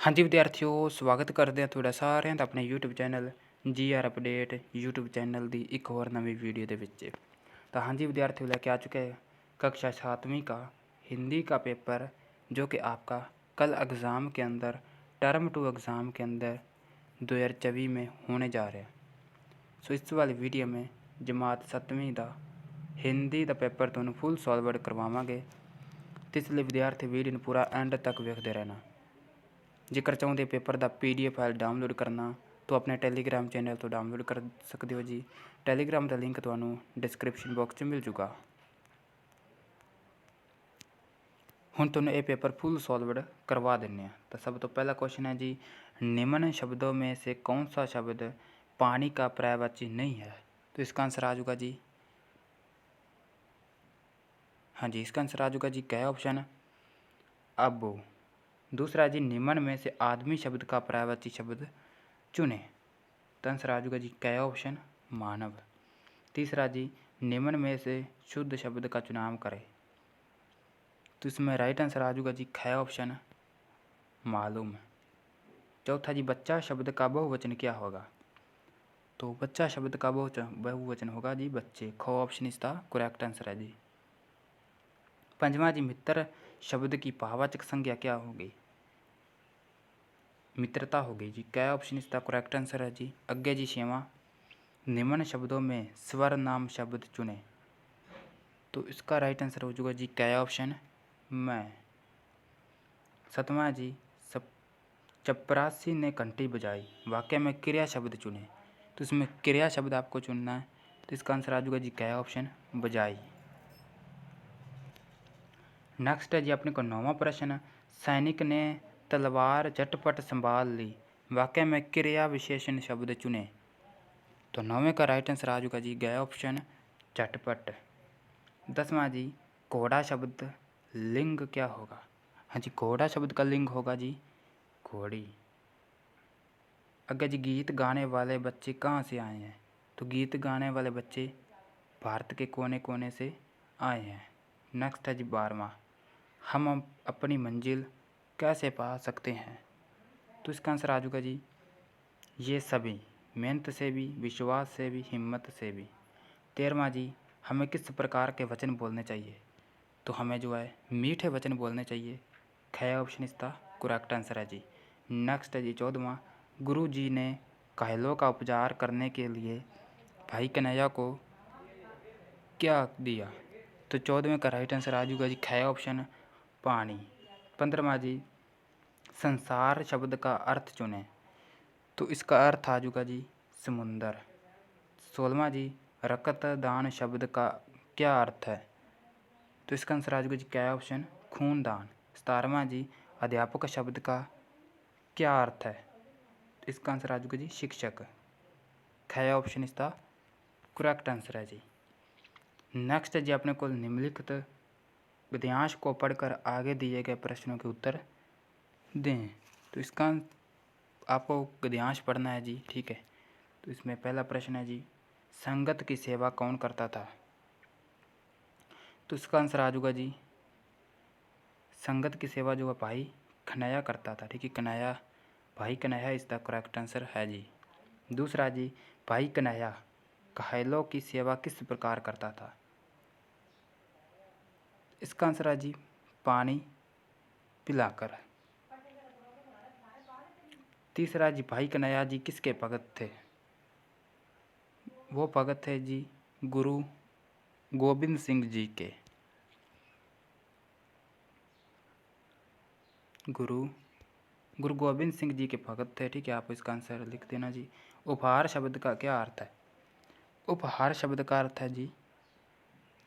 हाँ जी विद्यार्थियों, स्वागत करते हैं ਤੁਹਾਡਾ ਸਾਰਿਆਂ ਦਾ ਆਪਣੇ YouTube channel GR update YouTube channel ਦੀ एक और नवी वीडियो ਦੇ ਵਿੱਚ। तो हाँ जी विद्यार्थियों, लेके आ चुके हैं कक्षा 7वीं का हिंदी का पेपर, जो कि आपका कल एग्ज़ाम के अंदर टर्म 2 एग्ज़ाम के अंदर 2024 में होने जा रहा है। सो इस वाली वीडियो में जमात 7वीं का हिंदी का पेपर तुहानूं फुल सॉल्व करवावांगे, तो इसलिए विद्यार्थी वीडियो नूं पूरा एंड तक वेखदे रहना। जेकर चाहुंदे पेपर का PDF फाइल डाउनलोड करना तो अपने टैलीग्राम चैनल तो डाउनलोड कर सकते हो जी। टैलीग्राम का लिंक तुहानूं डिस्क्रिप्शन बॉक्स में मिल जूगा। हुण तुहानूं ये पेपर फुल सॉल्व करवा देने। तो सब तो पहला क्वेश्चन है जी, निम्न शब्दों में से कौन सा शब्द पानी का पर्यायवाची नहीं है? तो इसका आंसर आ जाऊगा जी, हाँ जी, इसका आंसर आ जाऊगा जी क्या ऑप्शन अबू। दूसरा जी, निम्न में से आदमी शब्द का पर्यायवाची शब्द चुने, तो आंसर आ जाऊगा जी क्या ऑप्शन मानव। तीसरा जी, निम्न में से शुद्ध शब्द का चुनाव करें, तो इसमें राइट आंसर आ जाऊगा जी ख ऑप्शन मालूम। चौथा जी, बच्चा शब्द का बहुवचन क्या होगा? तो बच्चा शब्द का बहुवचन होगा जी बच्चे। ख ऑप्शन इसका करेक्ट आंसर है जी। पंजवा जी, मित्र शब्द की भाववाचक संज्ञा क्या होगी? मित्रता होगी जी। क्या ऑप्शन इसका करेक्ट आंसर है जी। अग्गे जी छेवां, निम्न शब्दों में स्वर नाम शब्द चुने, तो इसका राइट आंसर हो जाएगा जी क्या ऑप्शन मैं। सतवां जी, सब चपरासी ने घंटी बजाई, वाक्य में क्रिया शब्द चुने, तो इसमें क्रिया शब्द आपको चुनना है, तो इसका आंसर आ जाएगा जी क्या ऑप्शन बजाई। नेक्स्ट है जी अपने को 9वां प्रश्न, सैनिक ने तलवार झटपट संभाल ली, वाक्य में क्रिया विशेषण शब्द चुने, तो 9वें का राइट आंसर आ जाएगा जी क्या ऑप्शन झटपट। 10वां जी, घोड़ा शब्द लिंग क्या होगा? हाँ जी, घोड़ा शब्द का लिंग होगा जी घोड़ी। अगर जी, गीत गाने वाले बच्चे कहाँ से आए हैं? तो गीत गाने वाले बच्चे भारत के कोने कोने से आए हैं। नेक्स्ट है जी 12वां, हम अपनी मंजिल कैसे पा सकते हैं? तो इसका आंसर आ जाएगा जी ये सभी, मेहनत से भी, विश्वास से भी, हिम्मत से भी। 13वां जी, हमें किस प्रकार के वचन बोलने चाहिए? तो हमें जो है मीठे वचन बोलने चाहिए। ख ऑप्शन इसका करेक्ट आंसर है जी। नेक्स्ट है जी 14वां, गुरु जी ने घायलों का उपचार करने के लिए भाई कन्हैया को क्या दिया? तो 14वें का राइट आंसर आ जाएगा जी ख ऑप्शन पानी। 15वां जी, संसार शब्द का अर्थ चुने, तो इसका अर्थ आ जाएगा जी समुंदर। 16वां जी, रक्तदान शब्द का क्या अर्थ है? तो इसका आंसर आ जाएगा जी क्या ऑप्शन खूनदान। 17वां जी, अध्यापक शब्द का क्या अर्थ है? तो इसका आंसर आ जाएगा जी शिक्षक। ख ऑप्शन इसका करेक्ट आंसर है जी। नेक्स्ट है जी अपने को निम्नलिखित गद्यांश को पढ़कर आगे दिए गए प्रश्नों के उत्तर दें, तो इसका आपको गद्यांश पढ़ना है जी, ठीक है। तो इसमें पहला प्रश्न है जी, संगत की सेवा कौन करता था? तो इसका आंसर आ जाएगा जी संगत की सेवा जो है भाई कन्हैया करता था, ठीक है। कन्हैया, भाई कन्हैया इसका करेक्ट आंसर है जी। दूसरा जी, भाई कन्हैया घायलों की सेवा किस प्रकार करता था? इसका आंसर है जी पानी पिलाकर। तीसरा जी, भाई कन्हैया जी किसके भगत थे? वो भगत थे जी गुरु गोविंद सिंह जी के। गुरु गुरु गोविंद सिंह जी के भगत थे, ठीक है। आप इसका आंसर लिख देना जी। उपहार शब्द का क्या अर्थ है? उपहार शब्द का अर्थ है जी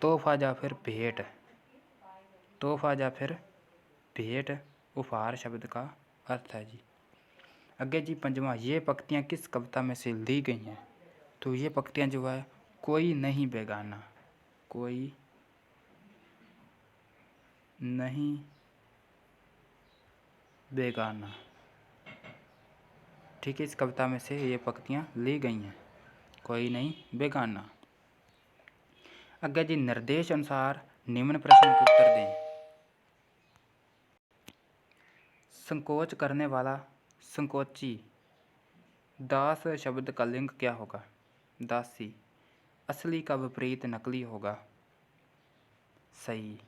तोहफा या फिर भेंट। तोहफा या फिर भेंट उपहार शब्द का अर्थ है जी। आगे जी 5वां, ये पंक्तियाँ किस कविता में से ली गई हैं? तो ये पंक्तियाँ जो है कोई नहीं बेगाना, कोई नहीं बेगाना, ठीक है। इस कविता में से ये पंक्तियाँ ली गई हैं, कोई नहीं बेगाना। आगे जी, निर्देश अनुसार निम्न प्रश्नों के उत्तर दें। संकोच करने वाला, संकोची। दास शब्द का लिंग क्या होगा? दासी। असली का विपरीत नकली होगा। सही।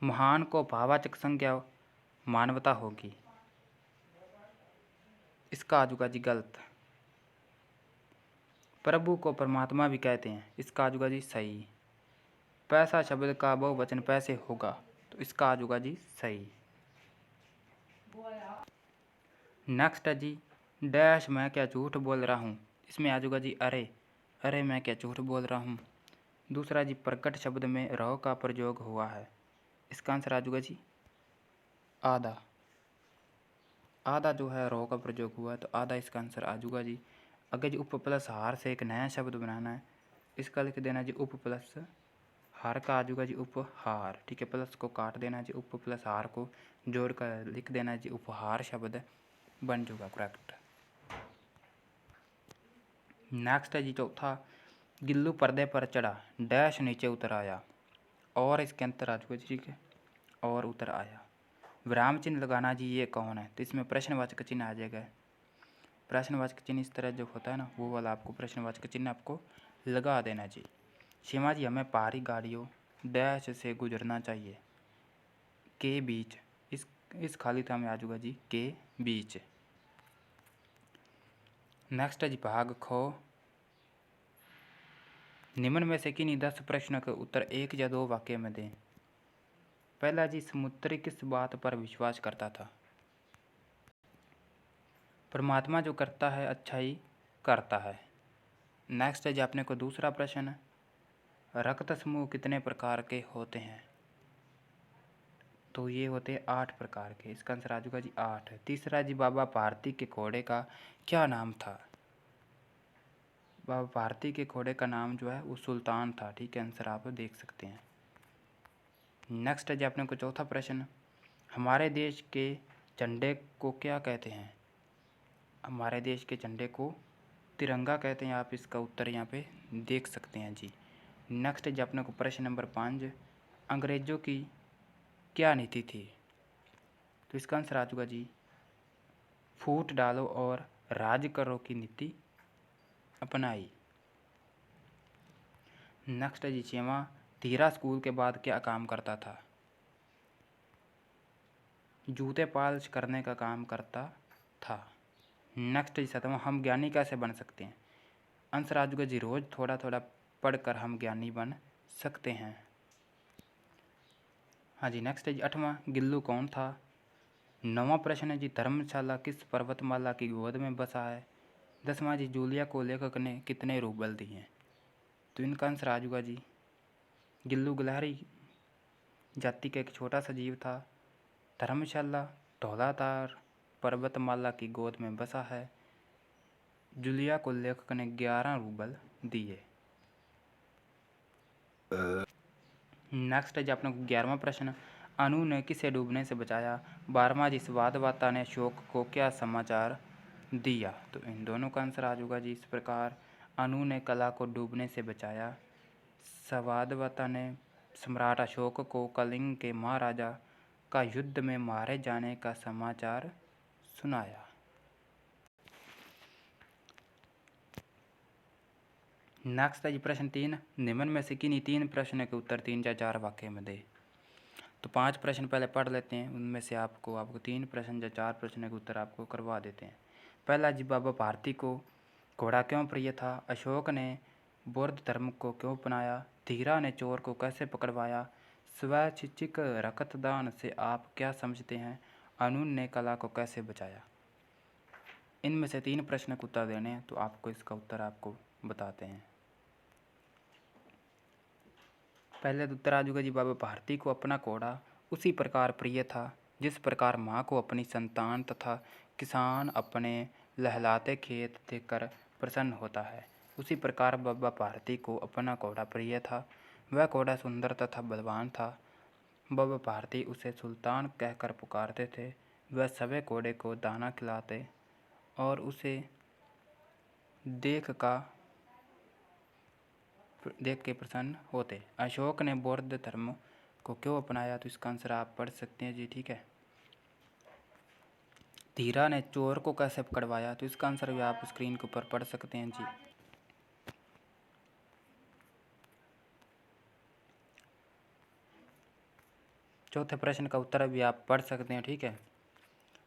महान को भाववाचक संज्ञा मानवता होगी। इसका आजूगा जी गलत। प्रभु को परमात्मा भी कहते हैं। इसका आजूगा जी सही। पैसा शब्द का बहुवचन पैसे होगा, तो इसका आजूगा जी सही। नेक्स्ट है जी, डैश मैं क्या झूठ बोल रहा हूँ। इसमें आजूगा जी अरे, अरे मैं क्या झूठ बोल रहा हूँ। दूसरा जी, प्रकट शब्द में रहो का प्रयोग हुआ है। इसका आंसर आजूगा जी आधा। आधा जो है रहो का प्रयोग हुआ है, तो आधा इसका आंसर आजूगा जी। अगर जी उप प्लस हार से एक नया शब्द बनाना है, इसका लिख देना जी उप प्लस हार का आजूगा जी उपहार। ठीक है, प्लस को काट देना जी, उप प्लस हार को जोड़ कर लिख देना जी उपहार शब्द बन जाएगा करेक्ट। नेक्स्ट है जी चौथा, गिल्लू पर्दे पर चढ़ा, डैश नीचे उतर आया। और इसके अंतर आजूगा जी, ठीक है, और उतर आया। विराम चिन्ह लगाना जी, ये कौन है? तो इसमें प्रश्नवाचक चिन्ह आ जाएगा। प्रश्नवाचक चिन्ह इस तरह जो होता है ना, वो वाला आपको प्रश्नवाचक चिन्ह आपको लगा देना जी। सीमा जी, हमें पहाड़ी गाड़ियों डैश से गुजरना चाहिए, के बीच। इस खाली था में आजूगा जी के बीच। नेक्स्ट है जी भाग खो, निम्न में से किन्हीं 10 प्रश्नों के उत्तर एक या दो वाक्य में दें। पहला जी, समुद्री किस बात पर विश्वास करता था? परमात्मा जो करता है अच्छाई करता है। नेक्स्ट है जी अपने को दूसरा प्रश्न, रक्त समूह कितने प्रकार के होते हैं? तो ये होते हैं 8 प्रकार के। इसका आंसर आ जाएगा जी 8। तीसरा जी, बाबा भारती के घोड़े का क्या नाम था? बाबा भारती के घोड़े का नाम जो है वो सुल्तान था। ठीक है, आंसर आप देख सकते हैं। नेक्स्ट है जी अपने को चौथा प्रश्न, हमारे देश के झंडे को क्या कहते हैं? हमारे देश के झंडे को तिरंगा कहते हैं। आप इसका उत्तर यहाँ पे देख सकते हैं जी। नेक्स्ट जी अपने को प्रश्न नंबर 5, अंग्रेजों की क्या नीति थी? तो इसका आंसर आ जाएगा जी फूट डालो और राज करो की नीति अपनाई। नेक्स्ट है जी 6वां, धीरा स्कूल के बाद क्या काम करता था? जूते पॉलिश करने का काम करता था। नेक्स्ट जी 7वां, हम ज्ञानी कैसे बन सकते हैं? आंसर आ जाएगा जी रोज थोड़ा थोड़ा पढ़कर हम ज्ञानी बन सकते हैं। हाँ जी, नेक्स्ट है जी 8वां, गिल्लू कौन था? 9वां प्रश्न है जी, धर्मशाला किस पर्वतमाला की गोद में बसा है? 10वां जी, जूलिया को लेखक ने कितने रूबल दिए हैं? तो इनका आंसर आ जाएगा जी गिल्लू गिलहरी जाति का एक छोटा सा जीव था। धर्मशाला धौलाधार पर्वतमाला की गोद में बसा है। जूलिया को लेखक ने 11 रूबल दिए। नेक्स्ट है जी अपना 11वां प्रश्न, अनु ने किसे डूबने से बचाया? 12वां जी, स्वादवाता ने अशोक को क्या समाचार दिया? तो इन दोनों का आंसर आ जाएगा जी इस प्रकार, अनु ने कला को डूबने से बचाया, स्वादवाता ने सम्राट अशोक को कलिंग के महाराजा का युद्ध में मारे जाने का समाचार सुनाया। नेक्स्ट है जी प्रश्न 3, निम्न में से किन्हीं 3 प्रश्न के उत्तर 3 या 4 वाक्य में दे। तो 5 प्रश्न पहले पढ़ लेते हैं, उनमें से आपको 3 प्रश्न या 4 प्रश्न के उत्तर आपको करवा देते हैं। पहला जी, बाबा भारती को घोड़ा क्यों प्रिय था? अशोक ने बौद्ध धर्म को क्यों अपनाया? धीरा ने चोर को कैसे पकड़वाया? स्वैच्छिक रक्तदान से आप क्या समझते हैं? अनु ने कला को कैसे बचाया? इनमें से 3 प्रश्न के उत्तर देने हैं, तो आपको इसका उत्तर आपको बताते हैं। पहले उत्तर आ जाएगा जी, बाबा भारती को अपना घोड़ा उसी प्रकार प्रिय था जिस प्रकार माँ को अपनी संतान तथा किसान अपने लहलाते खेत देखकर प्रसन्न होता है, उसी प्रकार बाबा भारती को अपना घोड़ा प्रिय था। वह घोड़ा सुंदर तथा बलवान था। बाबा भारती उसे सुल्तान कहकर पुकारते थे। वह सवे घोड़े को दाना खिलाते और उसे देख के प्रसन्न होते। अशोक ने बौद्ध धर्म को क्यों अपनाया, तो इसका आंसर आप पढ़ सकते हैं जी। ठीक है। धीरा ने चोर को कैसे पकड़वाया, तो इसका आंसर भी आप स्क्रीन के ऊपर पढ़ सकते हैं जी। चौथे प्रश्न का उत्तर भी आप पढ़ सकते हैं। ठीक है।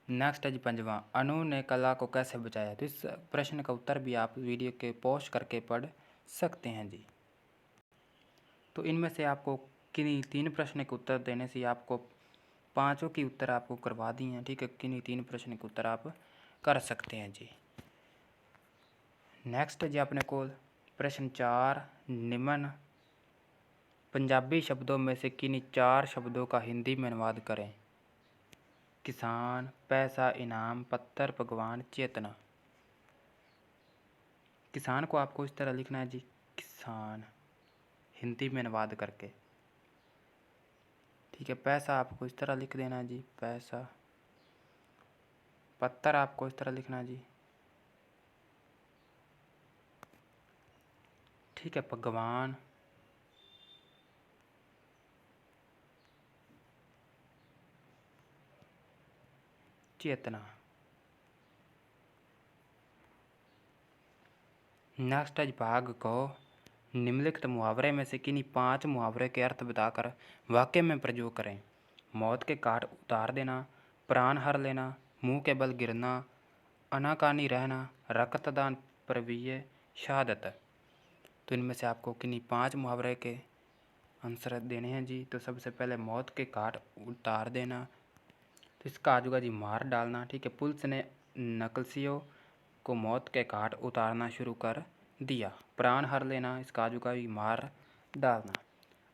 नेक्स्ट है जी 5वां, अनु ने कला को कैसे बचाया, तो इस प्रश्न का उत्तर भी आप वीडियो के पॉज करके पढ़ सकते हैं जी। तो इनमें से आपको किन्हीं 3 प्रश्न के उत्तर देने से आपको 5 की उत्तर आपको करवा दी हैं। ठीक है। किन्हीं 3 प्रश्न के उत्तर आप कर सकते हैं जी। नेक्स्ट है जी अपने को प्रश्न 4, निम्न पंजाबी शब्दों में से किन्हीं 4 शब्दों का हिंदी में अनुवाद करें। किसान, पैसा, इनाम, पत्थर, भगवान, चेतना। किसान को आपको इस तरह लिखना है जी, किसान, हिंदी में अनुवाद करके। ठीक है। पैसा आपको इस तरह लिख देना है जी, पैसा। पत्थर आपको इस तरह लिखना है जी। ठीक है। भगवान, चेतना। नेक्स्ट है भाग को निम्नलिखित मुहावरे में से किन्हीं 5 मुहावरे के अर्थ बताकर वाक्य में प्रयोग करें। मौत के घाट उतार देना, प्राण हर लेना, मुंह के बल गिरना, अनाकानी रहना, रक्तदान परवीय, शहादत। तो इनमें से आपको किन्हीं 5 मुहावरे के आंसर देने हैं जी। तो सबसे पहले मौत के घाट उतार देना, तो इसका आ जाएगा जी मार डालना। ठीक है। पुलिस ने नक्सलियों को मौत के घाट उतारना शुरू कर दिया। प्राण हर लेना, इसका आ जाएगा जी मार डालना।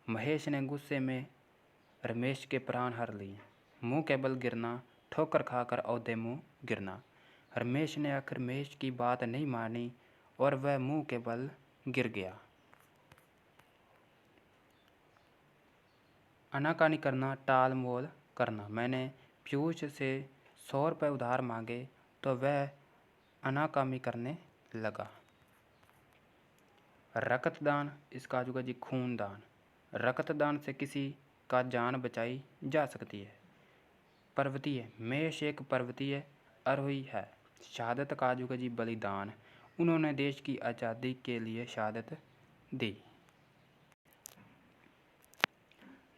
महेश ने गुस्से में रमेश के प्राण हर लिए। मुंह के बल गिरना, ठोकर खाकर औदे मुंह गिरना। रमेश ने आखिर महेश की बात नहीं मानी और वह मुंह के बल गिर गया। आनाकानी करना, टाल मोल करना। मैंने पीयूष से 100 रुपये उधार मांगे तो वह अनाकामी करने लगा। रक्तदान, इसका आ जाएगा जी खूनदान। रक्तदान से किसी का जान बचाई जा सकती है। पर्वतीय, मेष एक पर्वतीय आरोही है। शहादत का आ जाएगा जी बलिदान। उन्होंने देश की आज़ादी के लिए शहादत दी।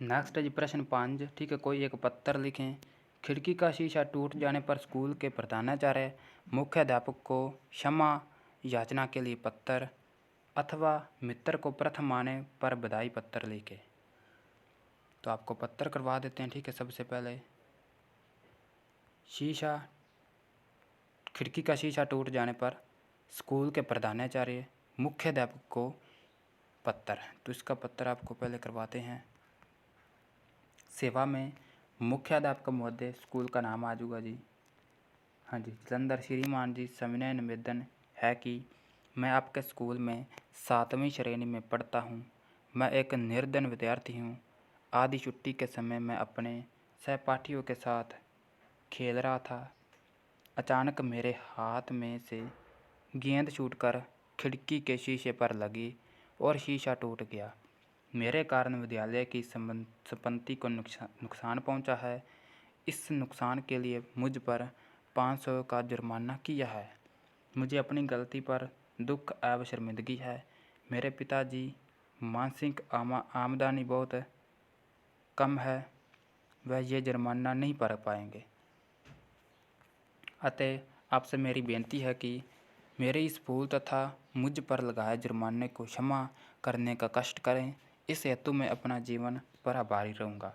नेक्स्ट है जी प्रश्न 5। ठीक है। कोई एक पत्र लिखें। खिड़की का शीशा टूट जाने पर स्कूल के प्रधानाचार्य मुख्याध्यापक को क्षमा याचना के लिए पत्र अथवा मित्र को प्रथम आने पर बधाई पत्र लिखे। तो आपको पत्र करवा देते हैं। ठीक है। सबसे पहले शीशा, खिड़की का शीशा टूट जाने पर स्कूल के प्रधानाचार्य मुख्याध्यापक को पत्र, तो इसका पत्र आपको पहले करवाते हैं। सेवा में मुख्याध्यापक महोदय, स्कूल का नाम आ जाऊगा जी। हाँ जी। जलंधर श्रीमान जी, सविनय निवेदन है कि मैं आपके स्कूल में 7वीं श्रेणी में पढ़ता हूँ। मैं एक निर्धन विद्यार्थी हूँ। आधी छुट्टी के समय मैं अपने सहपाठियों के साथ खेल रहा था। अचानक मेरे हाथ में से गेंद छूटकर खिड़की के शीशे पर लगी और शीशा टूट गया। मेरे कारण विद्यालय की संपत्ति को नुकसान पहुंचा है। इस नुकसान के लिए मुझ पर 500 का जुर्माना किया है। मुझे अपनी गलती पर दुख एवं शर्मिंदगी है। मेरे पिताजी मासिक आमदनी बहुत कम है, वह ये जुर्माना नहीं भर पाएंगे। अतः आपसे मेरी बेनती है कि मेरे इस भूल तथा मुझ पर लगाए जुर्माने को क्षमा करने का कष्ट करें। इस हेतु मैं अपना जीवन पर आभारी रहूँगा।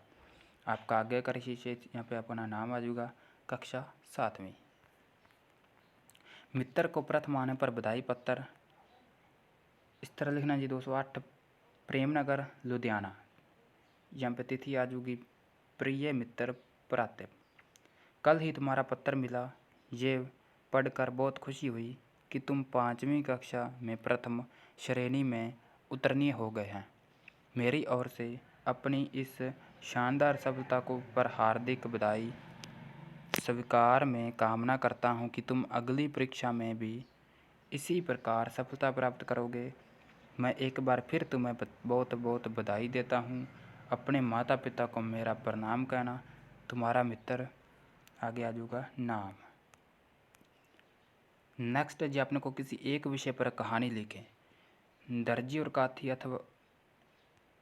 आपका आगे का शीशे यहाँ पे अपना नाम आ जाएगा, कक्षा 7वीं। मित्र को प्रथम आने पर बधाई पत्र, इस तरह लिखना जी 208 प्रेमनगर लुधियाना। यहाँ पे तिथि आ जाएगी प्रिय मित्र प्रातः। कल ही तुम्हारा पत्र मिला। ये पढ़कर बहुत खुशी हुई कि तुम 5वीं कक्षा में प्रथम श्रेणी में उत्तीर्ण हो गए हैं। मेरी ओर से अपनी इस शानदार सफलता को पर हार्दिक बधाई स्वीकार में कामना करता हूं कि तुम अगली परीक्षा में भी इसी प्रकार सफलता प्राप्त करोगे। मैं एक बार फिर तुम्हें बहुत बहुत बधाई देता हूं। अपने माता पिता को मेरा प्रणाम कहना, तुम्हारा मित्र, आगे आ जाऊँगा नाम। नेक्स्ट है जी अपने को किसी एक विषय पर कहानी लिखें। दर्जी और काथी अथवा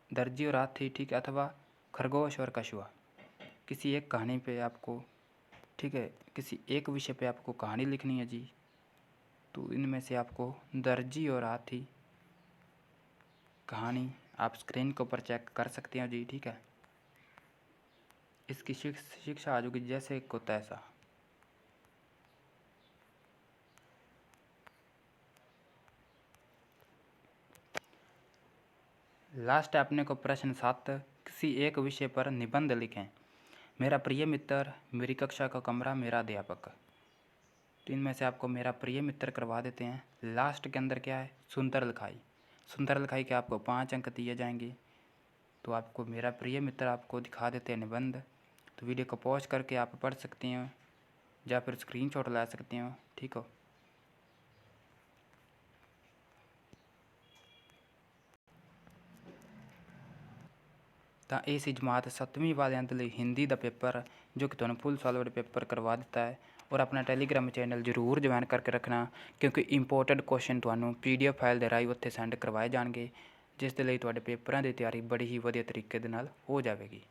दर्जी और हाथी, ठीक है, अथवा खरगोश और कछुआ। किसी एक कहानी पे आपको, ठीक है, किसी एक विषय पे आपको कहानी लिखनी है जी। तो इनमें से आपको दर्जी और हाथी कहानी आप स्क्रीन के ऊपर चेक कर सकते हैं जी, ठीक है। इसकी शिक्षा आ जाएगी जैसे को तैसा। लास्ट है अपने को प्रश्न 7, किसी एक विषय पर निबंध लिखें। मेरा प्रिय मित्र, मेरी कक्षा का कमरा, मेरा अध्यापक। तो इनमें से आपको मेरा प्रिय मित्र करवा देते हैं। लास्ट के अंदर क्या है, सुंदर लिखाई। सुंदर लिखाई के आपको 5 अंक दिए जाएंगे। तो आपको मेरा प्रिय मित्र आपको दिखा देते हैं निबंध। तो वीडियो को पॉज करके आप पढ़ सकते हैं या फिर स्क्रीनशॉट ला सकते हो, ठीक हो। ਤਾਂ ਇਹ ਸੀ ਜਮਾਤ 7ਵੀਂ ਵਾਲਿਆਂ ਦੇ ਲਈ ਹਿੰਦੀ ਦਾ ਪੇਪਰ, ਜੋ ਕਿ ਤੁਹਾਨੂੰ ਫੁੱਲ ਸੋਲਵਡ ਪੇਪਰ ਕਰਵਾ ਦਿੱਤਾ ਹੈ। ਔਰ ਆਪਣਾ ਟੈਲੀਗ੍ਰਾਮ ਚੈਨਲ ਜ਼ਰੂਰ ਜੁਆਇਨ ਕਰਕੇ ਰੱਖਣਾ, ਕਿਉਂਕਿ ਇੰਪੋਰਟੈਂਟ ਕੁਐਸਚਨ ਤੁਹਾਨੂੰ PDF ਫਾਈਲ ਦੇ ਰਾਹੀਂ ਉੱਥੇ ਸੈਂਡ ਕਰਵਾਏ ਜਾਣਗੇ, ਜਿਸ ਦੇ ਲਈ ਤੁਹਾਡੇ ਪੇਪਰਾਂ ਦੀ ਤਿਆਰੀ ਬੜੀ ਹੀ ਵਧੀਆ ਤਰੀਕੇ ਦੇ ਨਾਲ ਹੋ ਜਾਵੇਗੀ।